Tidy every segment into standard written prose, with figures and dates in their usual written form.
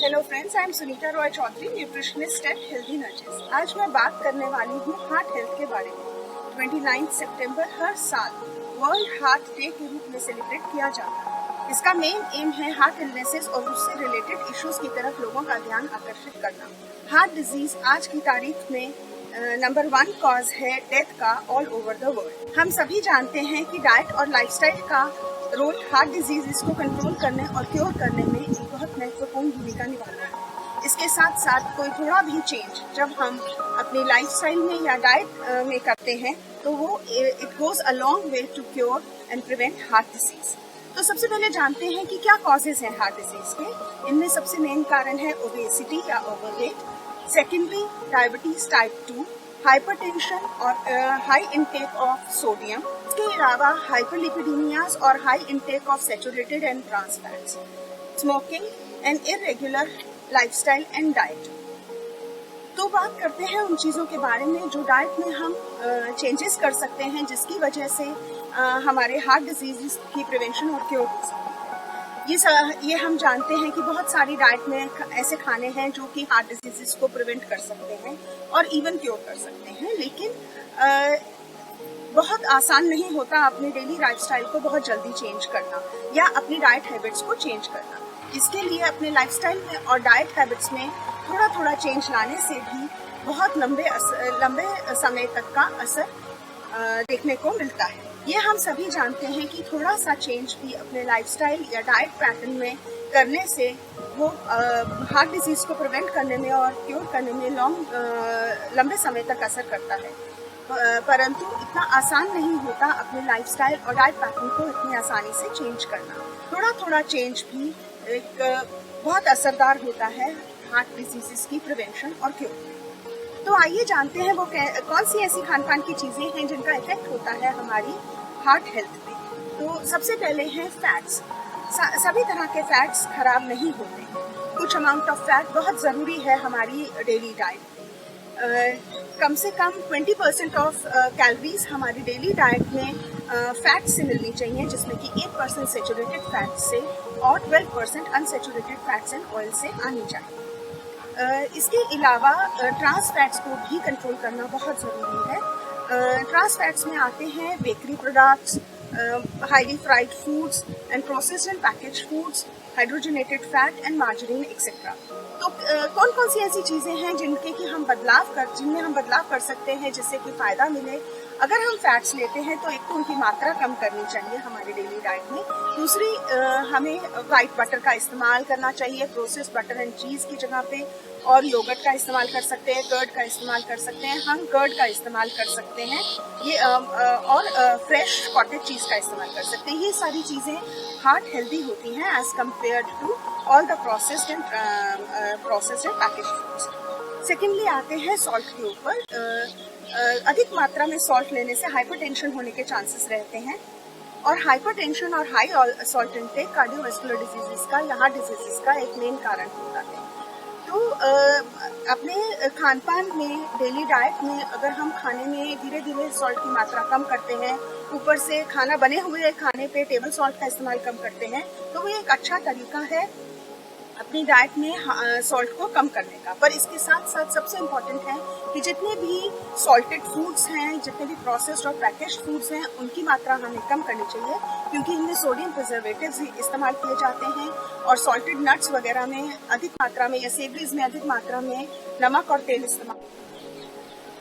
Hello friends, I am Sunita Roy Chaudhary, nutritionist at Healthy Nurtures. आज मैं बात करने वाली हूँ हार्ट हेल्थ के बारे में। 29 सितंबर हर साल वर्ल्ड हार्ट डे के रूप में सेलिब्रेट किया जाता है। इसका मेन एम है हार्ट इलनेसेस और उससे रिलेटेड इश्यूज की तरफ लोगों का ध्यान आकर्षित करना। हार्ट डिजीज आज की तारीख में नंबर 1 कॉज है डेथ का ऑल ओवर द वर्ल्ड। हम सभी जानते हैं कि डाइट और लाइफस्टाइल का रोल हार्ट डिजीज को कंट्रोल करने और क्योर करने में एक बहुत महत्वपूर्ण भूमिका निभाता है। इसके साथ साथ कोई थोड़ा भी चेंज जब हम अपनी लाइफस्टाइल में या डाइट में करते हैं तो वो it goes a long way to cure and prevent heart disease. तो सबसे पहले जानते हैं कि क्या कॉजेज हैं हार्ट डिजीज के। इनमें सबसे मेन कारण है ओबेसिटी या overweight, secondly diabetes type 2, hypertension और हाई इंटेक ऑफ सोडियम। इसके अलावा हाइपरलिपिडीमियाज और high intake of saturated and trans fats, smoking and irregular lifestyle and diet. तो बात करते हैं उन चीज़ों के बारे में जो डाइट में हम चेंजेस कर सकते हैं जिसकी वजह से हमारे हार्ट डिजीज की प्रिवेंशन और क्योर हो सकती है। ये हम जानते हैं कि बहुत सारी डाइट में ऐसे खाने हैं जो कि हार्ट डिजीज को प्रिवेंट कर सकते हैं और इवन क्योर कर सकते हैं, लेकिन बहुत आसान नहीं होता अपने डेली लाइफस्टाइल को बहुत जल्दी चेंज करना या अपनी डाइट हैबिट्स को चेंज करना। इसके लिए अपने लाइफस्टाइल में और डाइट हैबिट्स में थोड़ा थोड़ा चेंज लाने से भी बहुत लंबे समय तक का असर देखने को मिलता है। ये हम सभी जानते हैं कि थोड़ा सा चेंज भी अपने लाइफस्टाइल या डाइट पैटर्न में करने से वो हार्ट डिजीज को प्रिवेंट करने में और क्योर करने में लंबे समय तक असर करता है। परंतु इतना आसान नहीं होता अपने लाइफस्टाइल और डाइट पैटर्न को इतनी आसानी से चेंज करना। थोड़ा थोड़ा चेंज भी एक बहुत असरदार होता है हार्ट डिजीज़ की प्रिवेंशन और क्योर। तो आइए जानते हैं वो कौन सी ऐसी खान पान की चीज़ें हैं जिनका इफेक्ट होता है हमारी हार्ट हेल्थ पे। तो सबसे पहले हैं फैट्स। सभी तरह के फैट्स खराब नहीं होते। कुछ अमाउंट ऑफ फैट बहुत ज़रूरी है हमारी डेली डाइट। कम से कम 20% ऑफ कैलोरीज हमारी डेली डाइट में फैट से मिलनी चाहिए, जिसमें कि 8% सैचुरेटेड फैट से और 12% अनसैचुरेटेड फैट्स एंड ऑयल से आनी चाहिए। इसके अलावा ट्रांस फैट्स को भी कंट्रोल करना बहुत ज़रूरी है। ट्रांस फैट्स में आते हैं bakery products, highly fried foods and processed and packaged foods, hydrogenated fat and margarine etcetera. तो कौन कौन सी ऐसी चीज़ें हैं जिनमें हम बदलाव कर सकते हैं जिससे कि फ़ायदा मिले। अगर हम फैट्स लेते हैं तो एक तो उनकी मात्रा कम करनी चाहिए हमारी डेली डाइट में। दूसरी, हमें वाइट बटर का इस्तेमाल करना चाहिए प्रोसेस्ड बटर एंड चीज़ की जगह पे, और योगर्ट का इस्तेमाल कर सकते हैं, कर्ड का इस्तेमाल कर सकते हैं, हम कर्ड का इस्तेमाल कर सकते हैं ये और फ्रेश कॉटेज चीज़ का इस्तेमाल कर सकते हैं। ये सारी चीज़ें हार्ट हेल्दी होती हैं as compared to all the processed and packaged foods. Secondly आते हैं सॉल्ट के ऊपर। अधिक मात्रा में सॉल्ट लेने से हाइपरटेंशन होने के चांसेस रहते हैं, और हाइपरटेंशन और high salt intake cardiovascular diseases का या हार्ट डिजीजेस का एक मेन कारण होता है। तो अपने खान पान में, डेली डाइट में अगर हम खाने में धीरे धीरे सॉल्ट की मात्रा कम करते हैं, ऊपर से खाना बने हुए खाने पे टेबल सॉल्ट का इस्तेमाल कम करते हैं, तो वो एक अच्छा तरीका है अपनी डाइट में सॉल्ट को कम करने का। पर इसके साथ साथ सबसे इम्पॉर्टेंट है कि जितने भी सॉल्टेड फूड्स हैं, जितने भी प्रोसेस्ड और पैकेज्ड फूड्स हैं, उनकी मात्रा हमें कम करनी चाहिए, क्योंकि इनमें सोडियम प्रिजर्वेटिव्स इस्तेमाल किए जाते हैं, और सॉल्टेड नट्स वगैरह में अधिक मात्रा में या सेवरीज में अधिक मात्रा में नमक और तेल इस्तेमाल।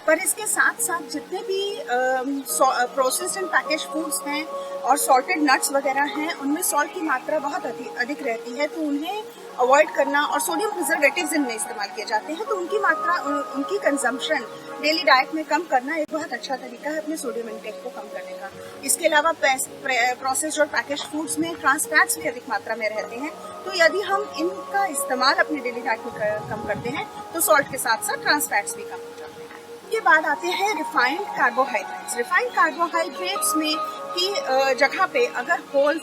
पर इसके साथ साथ जितने भी प्रोसेस्ड एंड पैकेज फूड्स हैं और सॉल्टेड नट्स वगैरह हैं, उनमें सॉल्ट की मात्रा बहुत अधिक रहती है, तो उन्हें अवॉइड करना, और सोडियम प्रिजर्वेटिव्स इनमें इस्तेमाल किए जाते हैं, तो उनकी मात्रा, उनकी कंजम्पशन डेली डाइट में कम करना एक बहुत अच्छा तरीका है अपने सोडियम इंटेक को कम करने का। इसके अलावा प्रोसेस्ड और पैकेज फूड्स में ट्रांस फैट्स भी अधिक मात्रा में रहते हैं, तो यदि हम इनका इस्तेमाल अपने डेली डाइट में कम करते हैं तो सॉल्ट के साथ साथ ट्रांस फैट्स भी कम हो जाते हैं। के बाद आते हैं रिफाइंड कार्बोहाइड्रेट्स। रिफाइंड कार्बोहाइड्रेट्स में की जगह पे अगर होल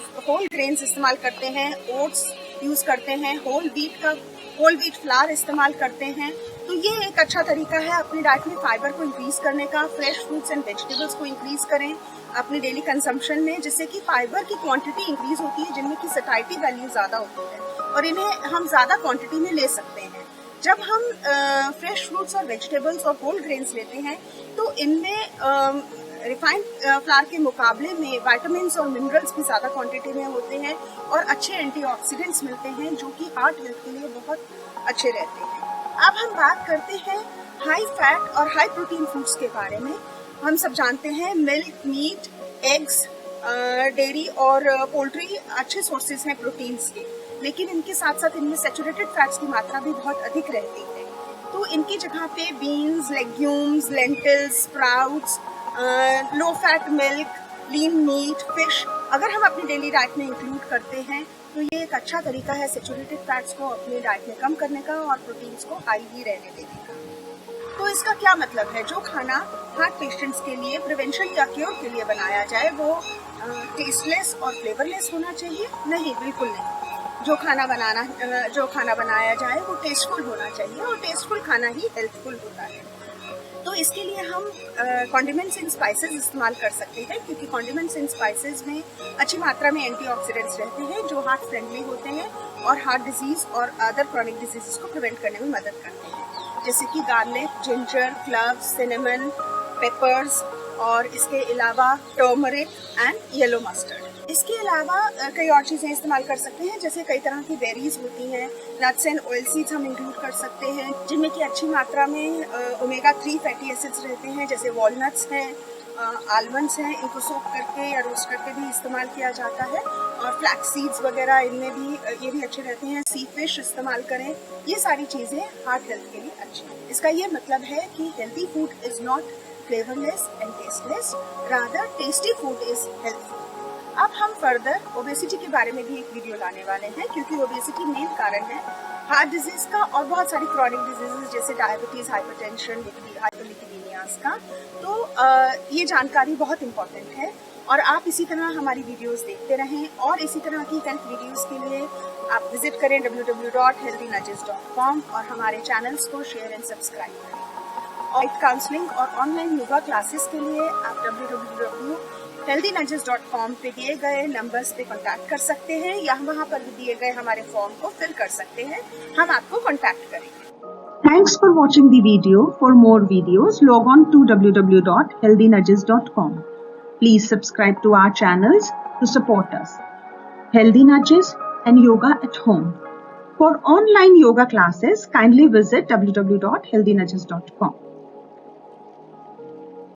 ग्रेन्स इस्तेमाल करते हैं, ओट्स यूज़ करते हैं, होल व्हीट फ्लावर इस्तेमाल करते हैं, तो ये एक अच्छा तरीका है अपनी डाइट में फाइबर को इंक्रीज करने का। फ्रेश फ्रूट्स एंड वेजिटेबल्स को इंक्रीज करें अपने डेली कंजम्पशन में, जिससे कि फाइबर की क्वांटिटी इंक्रीज होती है, जिनमें की सैटिस्फैक्टरी वैल्यू ज़्यादा होती है और इन्हें हम ज़्यादा क्वांटिटी में ले सकते हैं। जब हम फ्रेश फ्रूट्स और वेजिटेबल्स और होल ग्रेन्स लेते हैं तो इनमें रिफाइंड फ्लावर के मुकाबले में विटामिन्स और मिनरल्स भी ज़्यादा क्वांटिटी में होते हैं और अच्छे एंटीऑक्सीडेंट्स मिलते हैं, जो कि हार्ट हेल्थ के लिए बहुत अच्छे रहते हैं। अब हम बात करते हैं हाई फैट और हाई प्रोटीन फूड्स के बारे में। हम सब जानते हैं मिल्क, मीट, एग्स, डेयरी और पोल्ट्री अच्छे सोर्सेज हैं प्रोटीन्स के, लेकिन इनके साथ साथ इनमें सैचुरेटेड फैट्स की मात्रा भी बहुत अधिक रहती है। तो इनकी जगह पे beans, legumes, lentils, sprouts, low fat milk, lean meat, fish अगर हम अपनी डेली डाइट में इंक्लूड करते हैं तो ये एक अच्छा तरीका है सैचुरेटेड फैट्स को अपनी डाइट में कम करने का और प्रोटीन्स को हाई ही रहने देने का। तो इसका क्या मतलब है? जो खाना हार्ट पेशेंट्स के लिए प्रिवेंशन या क्योर के लिए बनाया जाए वो टेस्टलेस और फ्लेवरलेस होना चाहिए? नहीं, बिल्कुल नहीं। जो खाना बनाया जाए वो टेस्टफुल होना चाहिए और टेस्टफुल खाना ही हेल्थफुल होता है। तो इसके लिए हम कॉन्डिमेंट्स एंड स्पाइसेस इस्तेमाल कर सकते हैं, क्योंकि कॉन्डिमेंट्स एंड स्पाइसेस में अच्छी मात्रा में एंटीऑक्सीडेंट्स रहते हैं जो हार्ट फ्रेंडली होते हैं और हार्ट डिजीज और अदर क्रॉनिक डिजीजेस को प्रिवेंट करने में मदद करते हैं, जैसे कि garlic, ginger, cloves, cinnamon, papers और इसके अलावा टर्मरिक एंड येलो मस्टर्ड। इसके अलावा कई और चीज़ें इस्तेमाल कर सकते हैं, जैसे कई तरह की बेरीज होती हैं, नट्स एंड ऑयल सीड्स हम इंक्लूड कर सकते हैं, जिनमें कि अच्छी मात्रा में ओमेगा 3 फैटी एसिड्स रहते हैं, जैसे वॉलनट्स हैं, आलमंड्स हैं। इनको सोक करके या रोस्ट करके भी इस्तेमाल किया जाता है और फ्लैक्स सीड्स वगैरह इनमें भी ये भी अच्छे रहते हैं। सी फिश इस्तेमाल करें। ये सारी चीज़ें हार्ट हेल्थ के लिए अच्छी हैं। इसका ये मतलब है कि healthy food is not flavourless and tasteless, rather tasty food is healthy. अब हम फर्दर ओबेसिटी के बारे में भी एक वीडियो लाने वाले हैं, क्योंकि ओबेसिटी मेन कारण है हार्ट डिजीज का और बहुत सारी क्रॉनिक डिजीजेस जैसे डायबिटीज, हाइपरटेंशन, हाइपरलिपिडीमियाज का। तो ये जानकारी बहुत इंपॉर्टेंट है और आप इसी तरह हमारी वीडियोस देखते रहें और इसी तरह की हेल्थ वीडियोस के लिए आप विजिट करें www.healthynudges.com और हमारे चैनल्स को शेयर एंड सब्सक्राइब करें। और काउंसलिंग और ऑनलाइन योगा क्लासेस के लिए आप www.healthynudges.com पे दिए गए नंबर्स पे कांटेक्ट कर सकते हैं या वहाँ पर दिए गए हमारे फॉर्म को फिल कर सकते हैं। हम आपको कांटेक्ट करेंगे। Thanks for watching the video. For more videos, log on to www.healthynudges.com. Please subscribe to our channels to support us. Healthy Nudges and Yoga at Home. For online yoga classes, kindly visit www.healthynudges.com.